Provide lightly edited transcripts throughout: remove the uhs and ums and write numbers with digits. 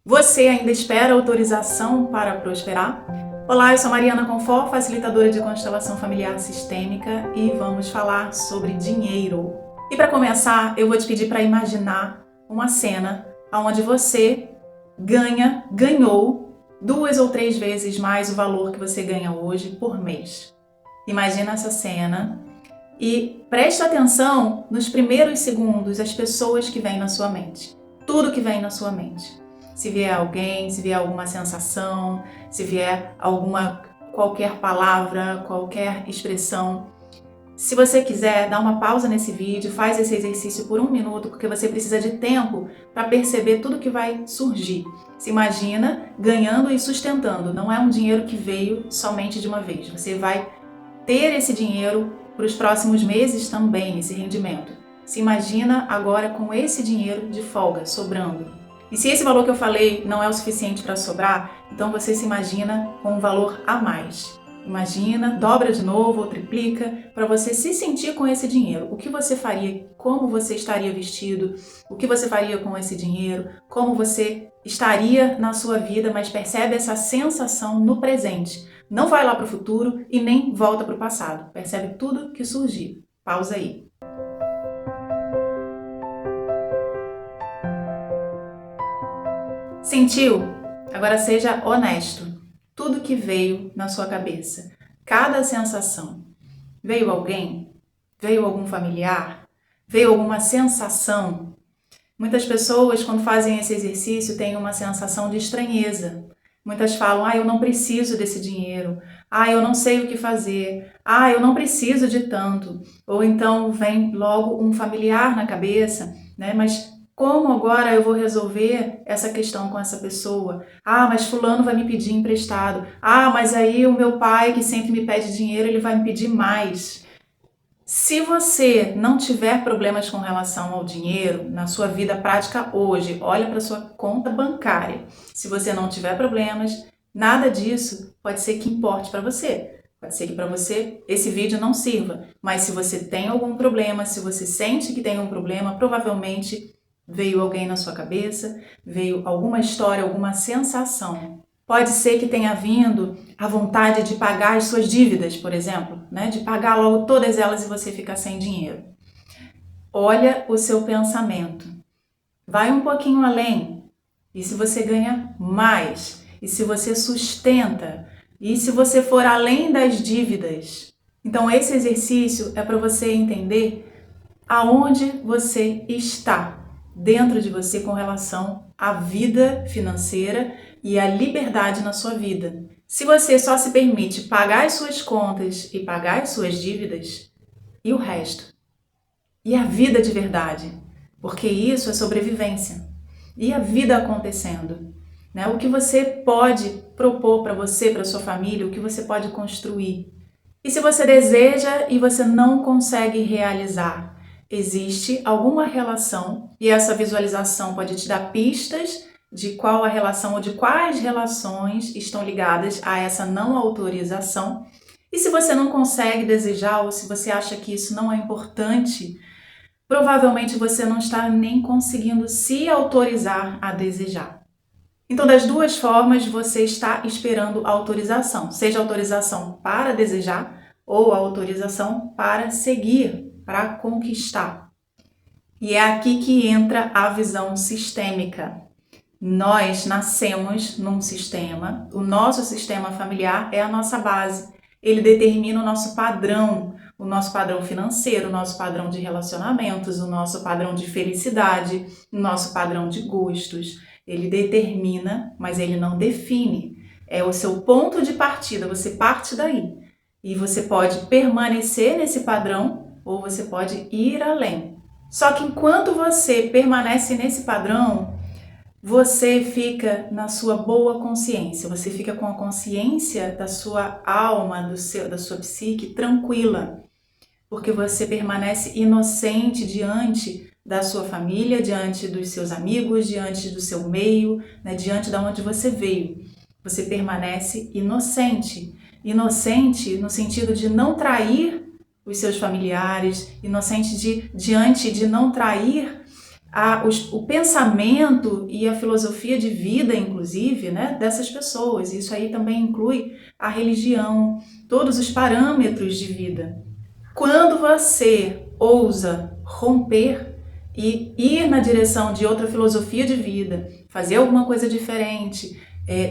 Você ainda espera autorização para prosperar? Olá, eu sou Mariana Confort, facilitadora de constelação familiar sistêmica, e vamos falar sobre dinheiro. E para começar, eu vou te pedir para imaginar uma cena onde você ganhou 2 ou 3 vezes mais o valor que você ganha hoje por mês. Imagina essa cena e preste atenção nos primeiros segundos, as pessoas que vêm na sua mente. Tudo que vem na sua mente. Se vier alguém, se vier alguma sensação, se vier qualquer palavra, qualquer expressão. Se você quiser, dá uma pausa nesse vídeo, faz esse exercício por 1 minuto, porque você precisa de tempo para perceber tudo que vai surgir. Se imagina ganhando e sustentando, não é um dinheiro que veio somente de uma vez. Você vai ter esse dinheiro para os próximos meses também, esse rendimento. Se imagina agora com esse dinheiro de folga, sobrando. E se esse valor que eu falei não é o suficiente para sobrar, então você se imagina com um valor a mais. Imagina, dobra de novo ou triplica para você se sentir com esse dinheiro. O que você faria? Como você estaria vestido? O que você faria com esse dinheiro? Como você estaria na sua vida, mas percebe essa sensação no presente. Não vai lá para o futuro e nem volta para o passado. Percebe tudo que surgir. Pausa aí. Sentiu? Agora seja honesto. Tudo que veio na sua cabeça, cada sensação. Veio alguém? Veio algum familiar? Veio alguma sensação? Muitas pessoas, quando fazem esse exercício, têm uma sensação de estranheza. Muitas falam, eu não preciso desse dinheiro. Eu não sei o que fazer. Eu não preciso de tanto. Ou então vem logo um familiar na cabeça, né? Mas como agora eu vou resolver essa questão com essa pessoa? Mas fulano vai me pedir emprestado. Mas aí o meu pai, que sempre me pede dinheiro, ele vai me pedir mais. Se você não tiver problemas com relação ao dinheiro na sua vida prática hoje, olha para sua conta bancária. Se você não tiver problemas, nada disso pode ser que importe para você. Pode ser que para você esse vídeo não sirva. Mas se você tem algum problema, se você sente que tem um problema, provavelmente veio alguém na sua cabeça, veio alguma história, alguma sensação. Pode ser que tenha vindo a vontade de pagar as suas dívidas, por exemplo, né? De pagar logo todas elas e você ficar sem dinheiro. Olha o seu pensamento. Vai um pouquinho além. E se você ganha mais? E se você sustenta? E se você for além das dívidas? Então esse exercício é para você entender aonde você está dentro de você com relação à vida financeira e à liberdade na sua vida. Se você só se permite pagar as suas contas e pagar as suas dívidas, e o resto? E a vida de verdade? Porque isso é sobrevivência. E a vida acontecendo? Né? O que você pode propor para você, para sua família, o que você pode construir? E se você deseja e você não consegue realizar, existe alguma relação, e essa visualização pode te dar pistas de qual a relação ou de quais relações estão ligadas a essa não autorização. E se você não consegue desejar ou se você acha que isso não é importante, provavelmente você não está nem conseguindo se autorizar a desejar. Então, das duas formas, você está esperando autorização, seja autorização para desejar ou autorização para seguir, para conquistar. E é aqui que entra a visão sistêmica. Nós nascemos num sistema, o nosso sistema familiar é a nossa base. Ele determina o nosso padrão financeiro, o nosso padrão de relacionamentos, o nosso padrão de felicidade, o nosso padrão de gostos. Ele determina, mas ele não define. É o seu ponto de partida, você parte daí. E você pode permanecer nesse padrão ou você pode ir além. Só que enquanto você permanece nesse padrão, você fica na sua boa consciência, você fica com a consciência da sua alma, da sua psique tranquila, porque você permanece inocente diante da sua família, diante dos seus amigos, diante do seu meio, né, diante de onde você veio. Você permanece inocente. Inocente no sentido de não trair os seus familiares, inocente diante de não trair o pensamento e a filosofia de vida, inclusive, né, dessas pessoas. Isso aí também inclui a religião, todos os parâmetros de vida. Quando você ousa romper e ir na direção de outra filosofia de vida, fazer alguma coisa diferente,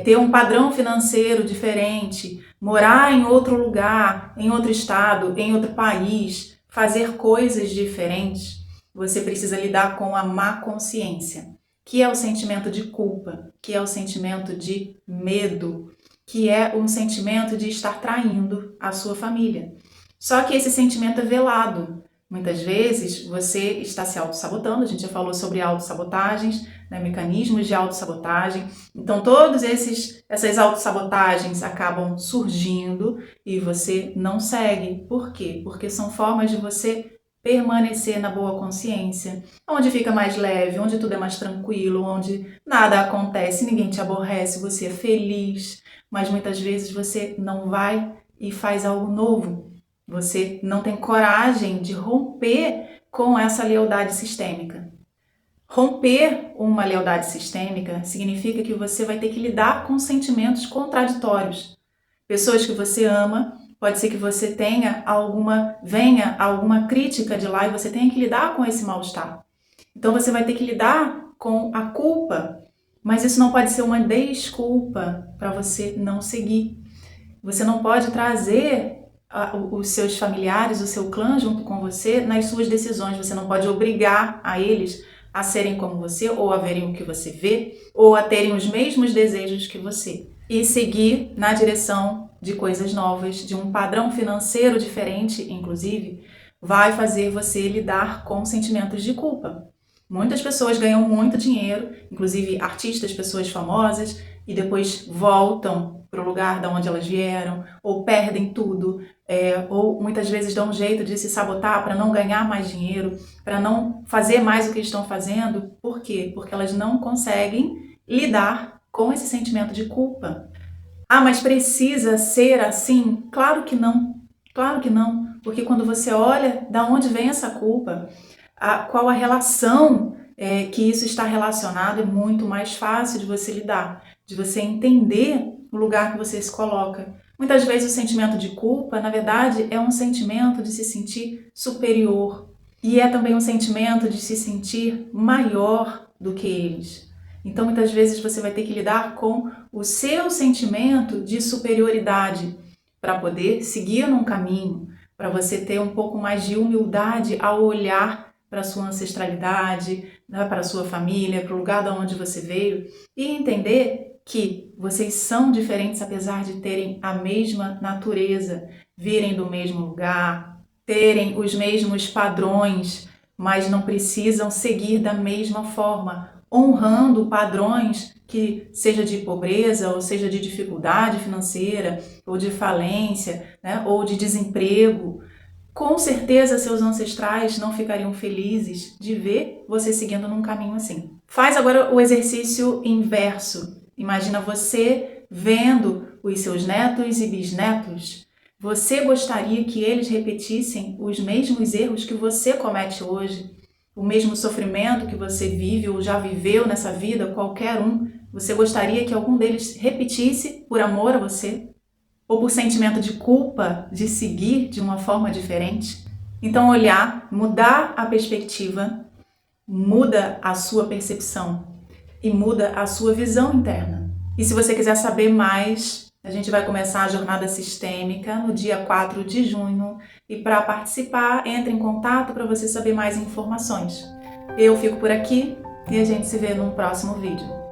ter um padrão financeiro diferente, morar em outro lugar, em outro estado, em outro país, fazer coisas diferentes, você precisa lidar com a má consciência, que é o sentimento de culpa, que é o sentimento de medo, que é um sentimento de estar traindo a sua família. Só que esse sentimento é velado. Muitas vezes você está se autossabotando, a gente já falou sobre autossabotagens, né, mecanismos de autossabotagem. Então todas essas autossabotagens acabam surgindo e você não segue. Por quê? Porque são formas de você permanecer na boa consciência, onde fica mais leve, onde tudo é mais tranquilo, onde nada acontece, ninguém te aborrece, você é feliz, mas muitas vezes você não vai e faz algo novo. Você não tem coragem de romper com essa lealdade sistêmica. Romper uma lealdade sistêmica significa que você vai ter que lidar com sentimentos contraditórios. Pessoas que você ama, pode ser que você venha alguma crítica de lá e você tenha que lidar com esse mal-estar. Então você vai ter que lidar com a culpa, mas isso não pode ser uma desculpa para você não seguir. Você não pode trazer os seus familiares, o seu clã junto com você nas suas decisões. Você não pode obrigar a eles a serem como você, ou a verem o que você vê, ou a terem os mesmos desejos que você. E seguir na direção de coisas novas, de um padrão financeiro diferente, inclusive, vai fazer você lidar com sentimentos de culpa. Muitas pessoas ganham muito dinheiro, inclusive artistas, pessoas famosas, e depois voltam para o lugar de onde elas vieram, ou perdem tudo, ou muitas vezes dão um jeito de se sabotar para não ganhar mais dinheiro, para não fazer mais o que estão fazendo. Por quê? Porque elas não conseguem lidar com esse sentimento de culpa. Ah, mas precisa ser assim? Claro que não. Claro que não. Porque quando você olha de onde vem essa culpa, qual a relação que isso está relacionado, é muito mais fácil de você lidar, de você entender o lugar que você se coloca. Muitas vezes o sentimento de culpa, na verdade, é um sentimento de se sentir superior. E é também um sentimento de se sentir maior do que eles. Então, muitas vezes você vai ter que lidar com o seu sentimento de superioridade para poder seguir num caminho, para você ter um pouco mais de humildade ao olhar para a sua ancestralidade, né, para a sua família, para o lugar de onde você veio e entender que vocês são diferentes apesar de terem a mesma natureza, virem do mesmo lugar, terem os mesmos padrões, mas não precisam seguir da mesma forma, honrando padrões que seja de pobreza, ou seja de dificuldade financeira, ou de falência, né, ou de desemprego. Com certeza seus ancestrais não ficariam felizes de ver você seguindo num caminho assim. Faz agora o exercício inverso. Imagina você vendo os seus netos e bisnetos. Você gostaria que eles repetissem os mesmos erros que você comete hoje? O mesmo sofrimento que você vive ou já viveu nessa vida, qualquer um? Você gostaria que algum deles repetisse por amor a você? Ou por sentimento de culpa de seguir de uma forma diferente? Então olhar, mudar a perspectiva, muda a sua percepção e muda a sua visão interna. E se você quiser saber mais, a gente vai começar a jornada sistêmica no dia 4 de junho e para participar, entre em contato para você saber mais informações. Eu fico por aqui e a gente se vê num próximo vídeo.